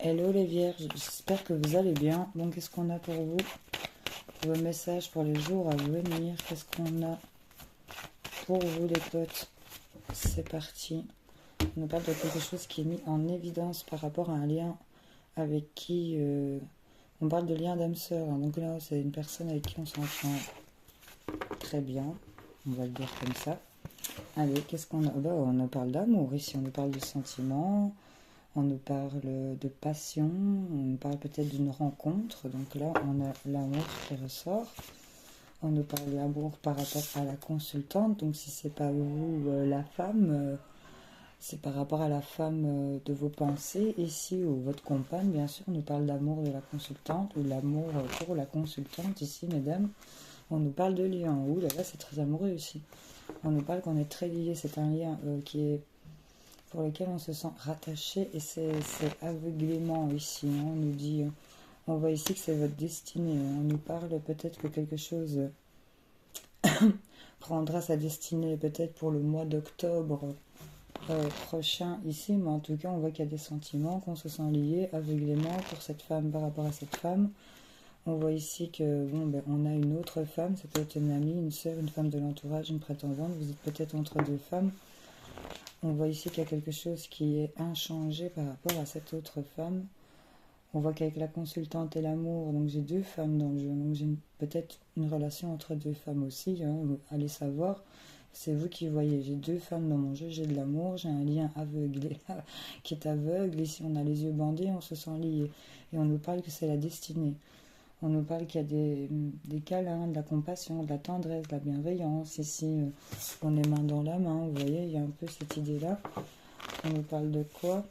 Hello les vierges, j'espère que vous allez bien. Bon, qu'est-ce qu'on a pour vous? Vos messages pour les jours à venir. Qu'est-ce qu'on a pour vous les potes? C'est parti. On nous parle de quelque chose qui est mis en évidence par rapport à un lien avec qui... on parle de lien d'âme sœur. Hein. Donc là, c'est une personne avec qui on s'entend très bien. On va le dire comme ça. Allez, qu'est-ce qu'on a? On nous parle d'amour ici, on nous parle de sentiments. On nous parle de passion, on nous parle peut-être d'une rencontre. Donc là, on a l'amour qui ressort. On nous parle de l'amour par rapport à la consultante. Donc si c'est pas vous, la femme, c'est par rapport à la femme de vos pensées. Ici, ou votre compagne, bien sûr, on nous parle d'amour de la consultante ou l'amour pour la consultante. Ici, mesdames, on nous parle de lien. Ouh là là, c'est très amoureux ici. On nous parle qu'on est très liés. C'est un lien qui est... pour lequel on se sent rattaché et c'est aveuglément ici. Hein. On nous dit, on voit ici que c'est votre destinée. On nous parle peut-être que quelque chose prendra sa destinée peut-être pour le mois d'octobre prochain ici, mais en tout cas on voit qu'il y a des sentiments, qu'on se sent lié aveuglément pour cette femme par rapport à cette femme. On voit ici que on a une autre femme, ça peut être une amie, une sœur, une femme de l'entourage, une prétendante. Vous êtes peut-être entre deux femmes. On voit ici qu'il y a quelque chose qui est inchangé par rapport à cette autre femme. On voit qu'avec la consultante et l'amour, donc j'ai deux femmes dans le jeu. Donc j'ai peut-être une relation entre deux femmes aussi. Hein, allez savoir, c'est vous qui voyez. J'ai deux femmes dans mon jeu, j'ai de l'amour, j'ai un lien aveuglé qui est aveugle. Ici on a les yeux bandés, on se sent liés. Et on nous parle que c'est la destinée. On nous parle qu'il y a des câlins, de la compassion, de la tendresse, de la bienveillance. Ici, on est main dans la main, vous voyez, il y a un peu cette idée-là. On nous parle de quoi?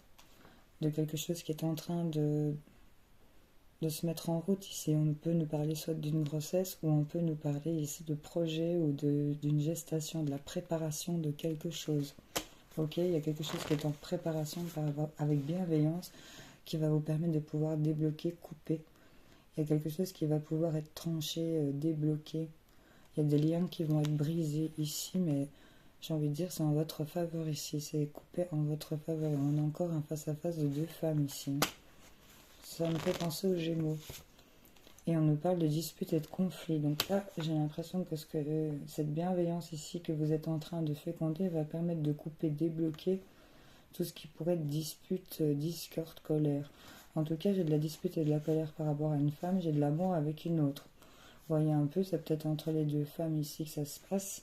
De quelque chose qui est en train de se mettre en route ici. On peut nous parler soit d'une grossesse, ou on peut nous parler ici de projet, ou d'une gestation, de la préparation de quelque chose. Ok, il y a quelque chose qui est en préparation avec bienveillance, qui va vous permettre de pouvoir débloquer, couper. Il y a quelque chose qui va pouvoir être tranché, débloqué. Il y a des liens qui vont être brisés ici, mais j'ai envie de dire c'est en votre faveur ici. C'est coupé en votre faveur. Et on a encore un face-à-face de deux femmes ici. Ça me fait penser aux Gémeaux. Et on nous parle de disputes et de conflits. Donc là, j'ai l'impression que, cette bienveillance ici que vous êtes en train de féconder va permettre de couper, débloquer tout ce qui pourrait être dispute, discorde, colère. En tout cas, j'ai de la dispute et de la colère par rapport à une femme, j'ai de l'amour avec une autre. Vous voyez un peu, c'est peut-être entre les deux femmes ici que ça se passe.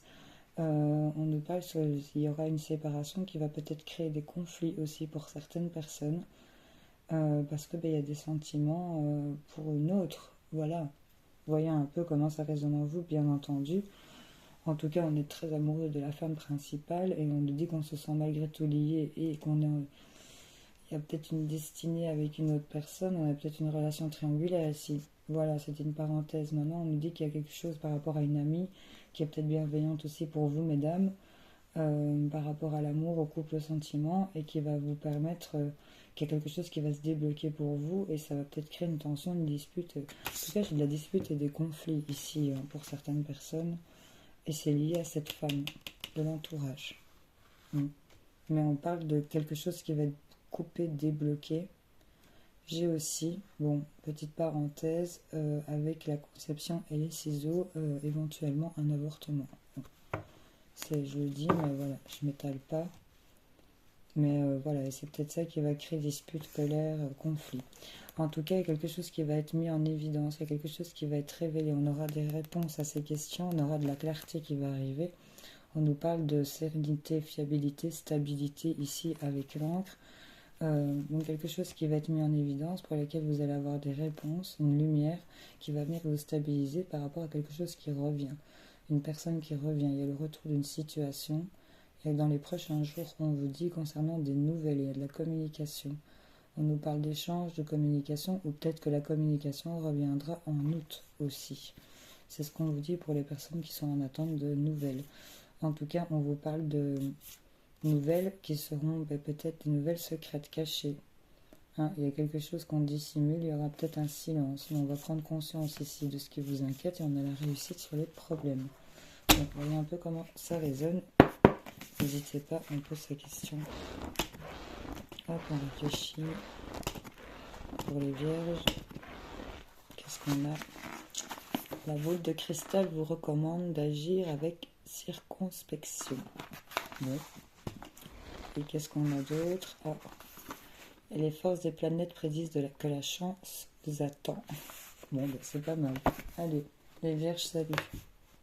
On nous parle qu'il y aura une séparation qui va peut-être créer des conflits aussi pour certaines personnes. Parce que y a des sentiments pour une autre. Voilà. Vous voyez un peu comment ça résonne en vous, bien entendu. En tout cas, on est très amoureux de la femme principale et on nous dit qu'on se sent malgré tout lié et qu'on est... Il y a peut-être une destinée avec une autre personne, on a peut-être une relation triangulaire ici. Voilà, c'était une parenthèse. Maintenant, on nous dit qu'il y a quelque chose par rapport à une amie qui est peut-être bienveillante aussi pour vous, mesdames, par rapport à l'amour, au couple, au sentiment, et qui va vous permettre qu'il y a quelque chose qui va se débloquer pour vous, et ça va peut-être créer une tension, une dispute. En tout cas, j'ai de la dispute et des conflits ici pour certaines personnes, et c'est lié à cette femme de l'entourage. Mais on parle de quelque chose qui va être coupé, débloqué. J'ai aussi, petite parenthèse, avec la conception et les ciseaux, éventuellement un avortement. Je le dis, mais voilà, je m'étale pas. Mais voilà, c'est peut-être ça qui va créer dispute, colère, conflit. En tout cas, il y a quelque chose qui va être mis en évidence, il y a quelque chose qui va être révélé. On aura des réponses à ces questions, on aura de la clarté qui va arriver. On nous parle de sérénité, fiabilité, stabilité ici avec l'encre. Donc quelque chose qui va être mis en évidence, pour lequel vous allez avoir des réponses, une lumière qui va venir vous stabiliser par rapport à quelque chose qui revient. Une personne qui revient, il y a le retour d'une situation. Et dans les prochains jours, on vous dit concernant des nouvelles, il y a de la communication. On nous parle d'échange, de communication, ou peut-être que la communication reviendra en août aussi. C'est ce qu'on vous dit pour les personnes qui sont en attente de nouvelles. En tout cas, on vous parle de nouvelles qui seront peut-être des nouvelles secrètes, cachées. Il y a quelque chose qu'on dissimule, il y aura peut-être un silence, mais on va prendre conscience ici de ce qui vous inquiète et on a la réussite sur les problèmes. Donc, voyez un peu comment ça résonne. N'hésitez pas, on pose ces questions. Hop, on réfléchit. pour les vierges. Qu'est-ce qu'on a? La boule de cristal vous recommande d'agir avec circonspection. Ouais. Et qu'est-ce qu'on a d'autre? Ah. Et les forces des planètes prédisent que la chance vous attend. Bon, ben, c'est pas mal. Allez, les vierges, salut.